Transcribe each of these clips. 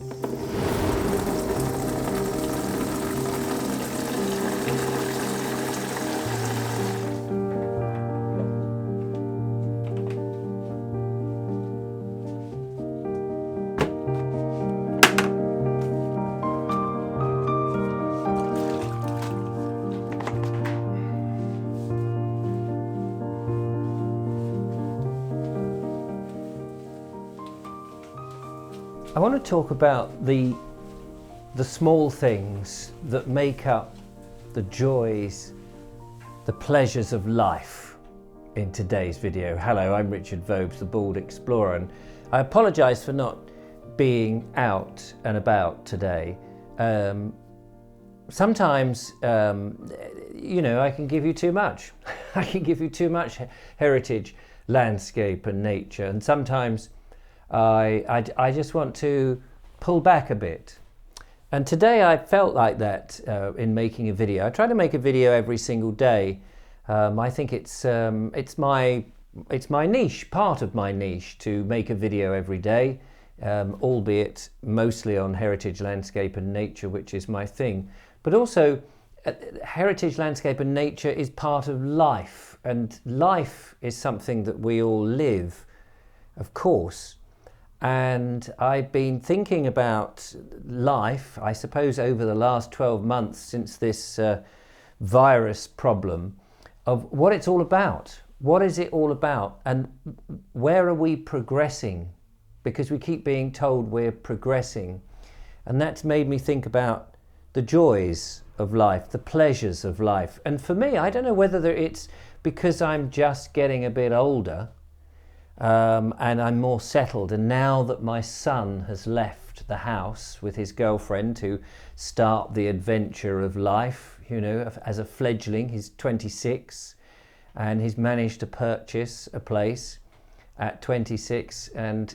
I want to talk about the small things that make up the joys, the pleasures of life in today's video. Hello, I'm Richard Vobes, the Bald Explorer, and I apologise for not being out and about today. Sometimes, you know, I can give you too much. I can give you too much heritage, landscape and nature, and sometimes I just want to pull back a bit. And today I felt like that in making a video. I try to make a video every single day. I think it's my niche, part of my niche, to make a video every day, albeit mostly on heritage, landscape and nature, which is my thing. But also heritage, landscape and nature is part of life, and life is something that we all live, of course. And I've been thinking about life, I suppose, over the last 12 months since this virus problem, of what it's all about. What is it all about? And where are we progressing? Because we keep being told we're progressing. And that's made me think about the joys of life, the pleasures of life. And for me, I don't know whether it's because I'm just getting a bit older, and I'm more settled, and now that my son has left the house with his girlfriend to start the adventure of life, you know, as a fledgling, he's 26 and he's managed to purchase a place at 26, and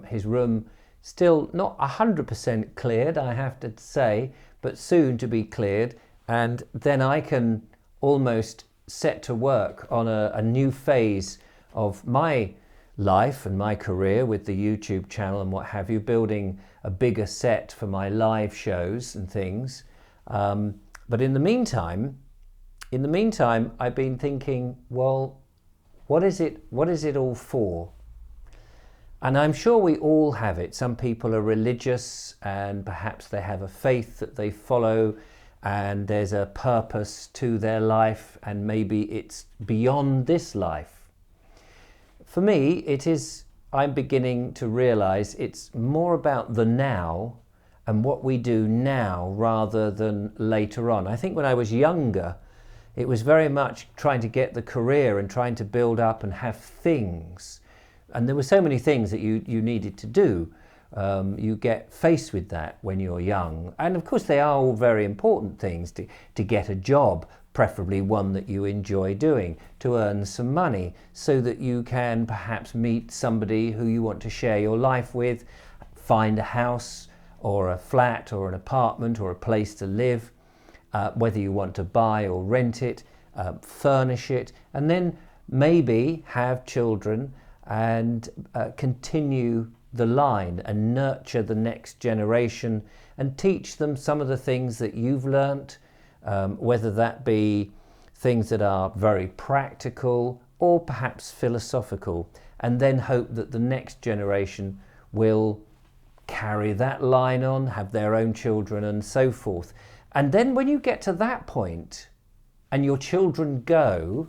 his room still not 100% cleared, I have to say, but soon to be cleared, and then I can almost set to work on a new phase of my life and my career with the YouTube channel and what have you, building a bigger set for my live shows and things. But in the meantime, I've been thinking, well, what is it all for? And I'm sure we all have it. Some people are religious and perhaps they have a faith that they follow, and there's a purpose to their life, and maybe it's beyond this life. For me, I'm beginning to realize it's more about the now and what we do now rather than later on. I think when I was younger, it was very much trying to get the career and trying to build up and have things. And there were so many things that you needed to do. You get faced with that when you're young. And of course, they are all very important things to get a job, preferably one that you enjoy doing, to earn some money so that you can perhaps meet somebody who you want to share your life with, find a house or a flat or an apartment or a place to live, whether you want to buy or rent it, furnish it, and then maybe have children and continue the line and nurture the next generation and teach them some of the things that you've learnt, whether that be things that are very practical or perhaps philosophical, and then hope that the next generation will carry that line on, have their own children and so forth. And then when you get to that point and your children go,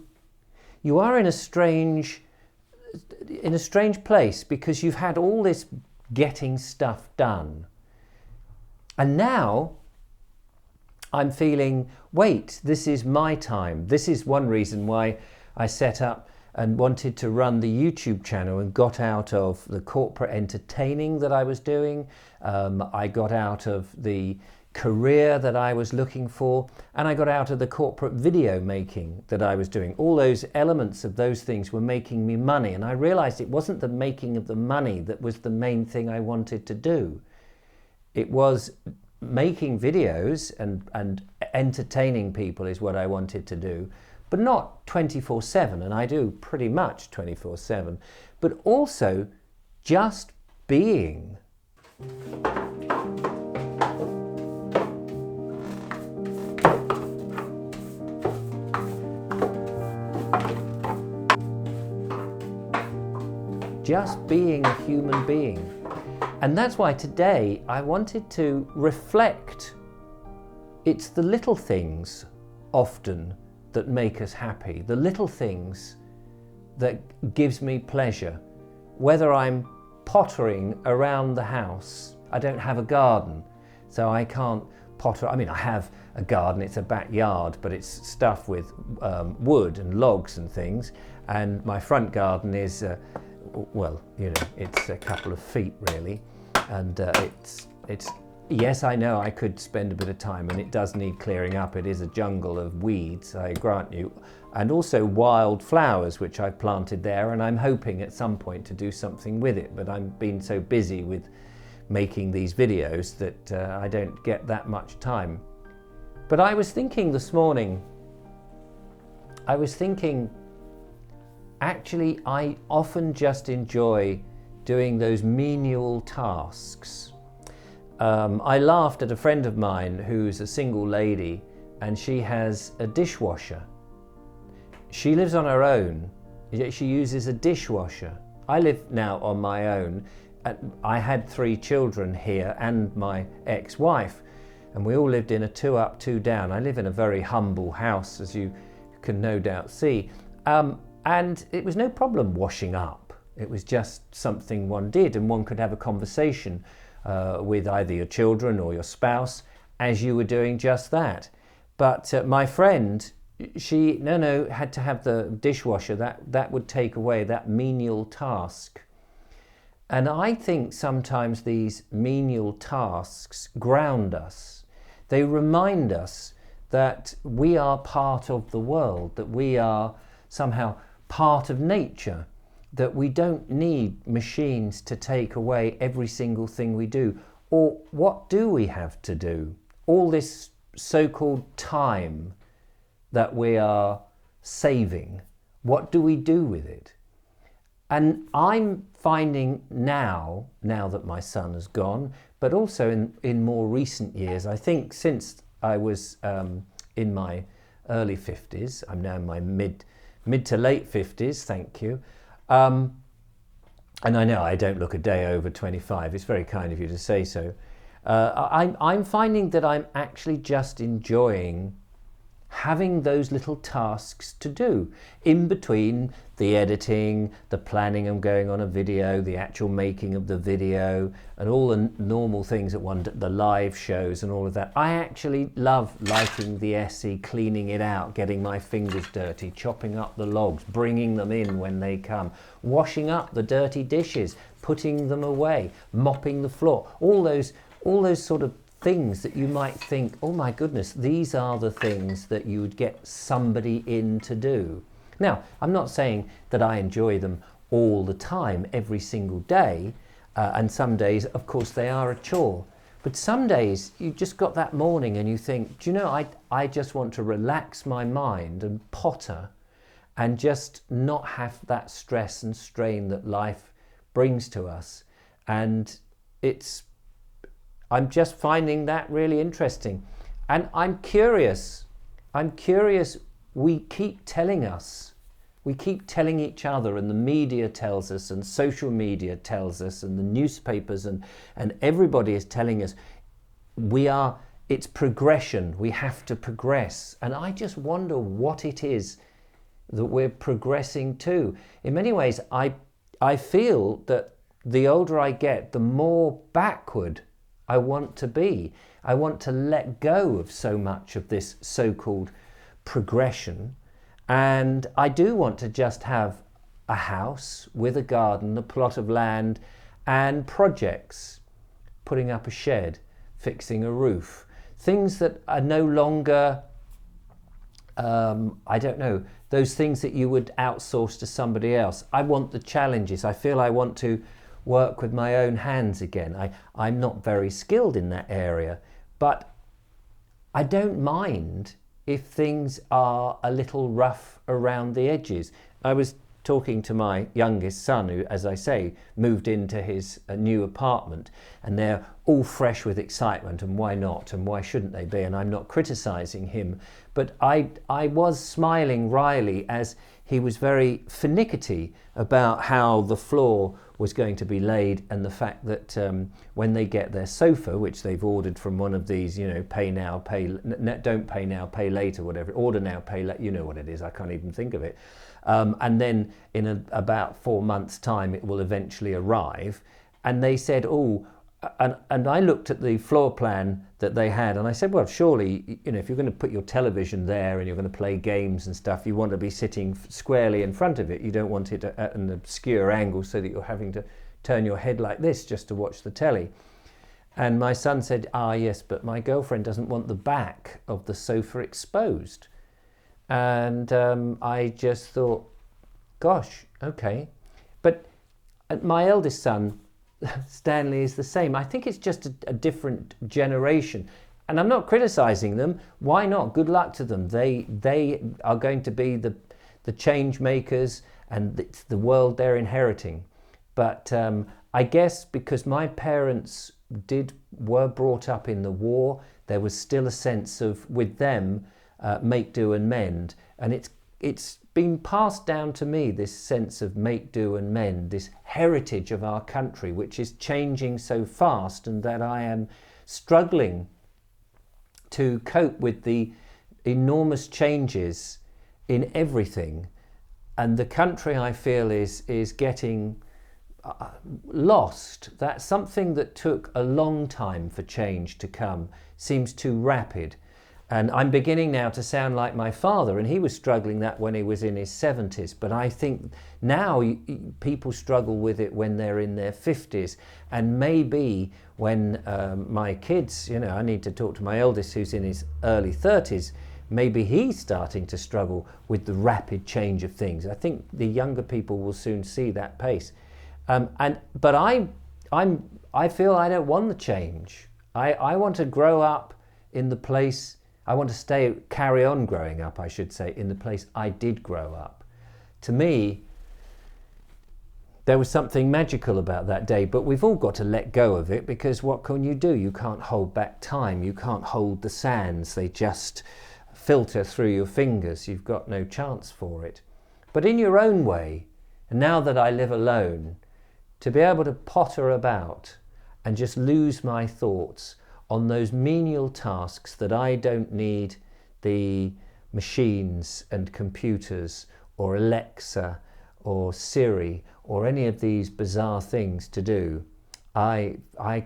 you are in a strange place, because you've had all this getting stuff done. And now I'm feeling, wait, this is my time. This is one reason why I set up and wanted to run the YouTube channel and got out of the corporate entertaining that I was doing. I got out of the career that I was looking for, and I got out of the corporate video making that I was doing. All those elements of those things were making me money, and I realized it wasn't the making of the money that was the main thing I wanted to do. It was making videos and entertaining people is what I wanted to do, but not 24/7, and I do pretty much 24/7, but also just being. just being a human being. And that's why today I wanted to reflect. It's the little things often that make us happy, the little things that gives me pleasure. Whether I'm pottering around the house, I don't have a garden, so I can't potter. I mean, I have a garden, it's a backyard, but it's stuffed with wood and logs and things. And my front garden is, well, you know, it's a couple of feet really. And it's yes, I know I could spend a bit of time, and it does need clearing up. It is a jungle of weeds, I grant you, and also wild flowers, which I've planted there, and I'm hoping at some point to do something with it, but I've been so busy with making these videos that I don't get that much time. But I was thinking this morning, actually I often just enjoy doing those menial tasks. I laughed at a friend of mine who's a single lady, and she has a dishwasher. She lives on her own, yet she uses a dishwasher. I live now on my own. I had 3 children here and my ex-wife, and we all lived in a 2 up, 2 down. I live in a very humble house, as you can no doubt see. And it was no problem washing up. It was just something one did, and one could have a conversation with either your children or your spouse as you were doing just that. But my friend, she had to have the dishwasher. That would take away that menial task. And I think sometimes these menial tasks ground us. They remind us that we are part of the world, that we are somehow part of nature, that we don't need machines to take away every single thing we do. Or what do we have to do? All this so-called time that we are saving, what do we do with it? And I'm finding now that my son has gone, but also in more recent years, I think since I was in my early 50s, I'm now in my mid to late 50s, thank you. And I know I don't look a day over 25, it's very kind of you to say so. I'm finding that I'm actually just enjoying having those little tasks to do in between the editing, the planning of going on a video, the actual making of the video, and all the normal things that one, the live shows and all of that. I actually love lighting the SE, cleaning it out, getting my fingers dirty, chopping up the logs, bringing them in when they come, washing up the dirty dishes, putting them away, mopping the floor, all those sort of things that you might think, oh my goodness, these are the things that you would get somebody in to do. Now, I'm not saying that I enjoy them all the time, every single day, and some days, of course, they are a chore. But some days you just got that morning and you think, do you know, I just want to relax my mind and potter and just not have that stress and strain that life brings to us. And I'm just finding that really interesting. And I'm curious, we keep telling each other, and the media tells us, and social media tells us, and the newspapers, and everybody is telling us, it's progression, we have to progress. And I just wonder what it is that we're progressing to. In many ways, I feel that the older I get, the more backward I want to be. I want to let go of so much of this so-called progression, and I do want to just have a house with a garden, a plot of land, and projects, putting up a shed, fixing a roof, things that are no longer, I don't know, those things that you would outsource to somebody else. I want the challenges. I feel I want to work with my own hands again. I'm not very skilled in that area, but I don't mind if things are a little rough around the edges. I was talking to my youngest son, who, as I say, moved into his new apartment, and they're all fresh with excitement, and why not, and why shouldn't they be? And I'm not criticizing him, but I was smiling wryly as he was very finicky about how the floor was going to be laid, and the fact that when they get their sofa, which they've ordered from one of these, you know, pay now, don't pay now, pay later, whatever, order now, pay later, you know what it is, I can't even think of it. And then in about 4 months' time, it will eventually arrive. And they said, oh, and I looked at the floor plan that they had, and I said, well, surely, you know, if you're going to put your television there and you're going to play games and stuff, you want to be sitting squarely in front of it. You don't want it at an obscure angle so that you're having to turn your head like this just to watch the telly. And my son said, yes, but my girlfriend doesn't want the back of the sofa exposed. And I just thought, gosh, okay. But my eldest son, Stanley, is the same. I think it's just a different generation. And I'm not criticizing them. Why not? Good luck to them. They are going to be the change makers, and it's the world they're inheriting. But I guess because my parents were brought up in the war, there was still a sense of, with them, make do and mend. And it's been passed down to me, this sense of make do and mend, this heritage of our country, which is changing so fast, and that I am struggling to cope with the enormous changes in everything. And the country, I feel, is getting lost. That something that took a long time for change to come seems too rapid. And I'm beginning now to sound like my father, and he was struggling that when he was in his 70s. But I think now people struggle with it when they're in their 50s. And maybe when my kids, you know, I need to talk to my eldest who's in his early 30s, maybe he's starting to struggle with the rapid change of things. I think the younger people will soon see that pace. But I feel I don't want the change. I want to grow up in the place, I want to carry on growing up, I should say, in the place I did grow up. To me, there was something magical about that day, but we've all got to let go of it, because what can you do? You can't hold back time. You can't hold the sands. They just filter through your fingers. You've got no chance for it. But in your own way, and now that I live alone, to be able to potter about and just lose my thoughts on those menial tasks that I don't need the machines and computers or Alexa or Siri or any of these bizarre things to do. I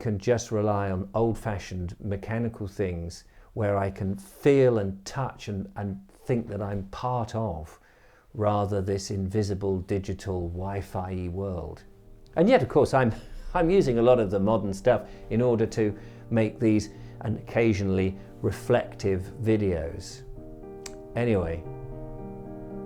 can just rely on old-fashioned mechanical things where I can feel and touch and think that I'm part of, rather this invisible digital Wi-Fi world. And yet, of course, I'm using a lot of the modern stuff in order to make these and occasionally reflective videos. Anyway,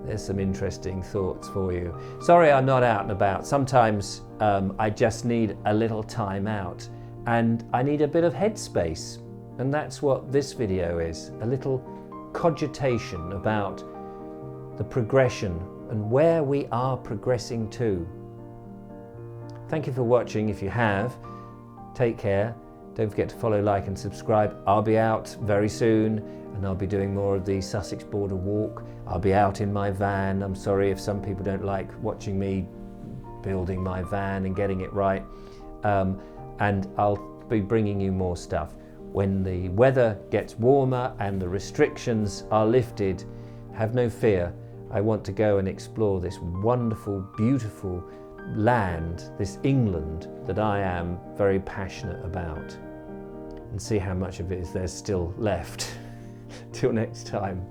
there's some interesting thoughts for you. Sorry I'm not out and about. Sometimes I just need a little time out, and I need a bit of headspace. And that's what this video is, a little cogitation about the progression and where we are progressing to. Thank you for watching. If you have, take care. Don't forget to follow, like and subscribe. I'll be out very soon, and I'll be doing more of the Sussex border walk. I'll be out in my van. I'm sorry if some people don't like watching me building my van and getting it right. And I'll be bringing you more stuff. When the weather gets warmer and the restrictions are lifted, have no fear. I want to go and explore this wonderful, beautiful land, this England that I am very passionate about, and see how much of it is there's still left. Till next time,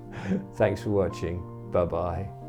thanks for watching. Bye-bye.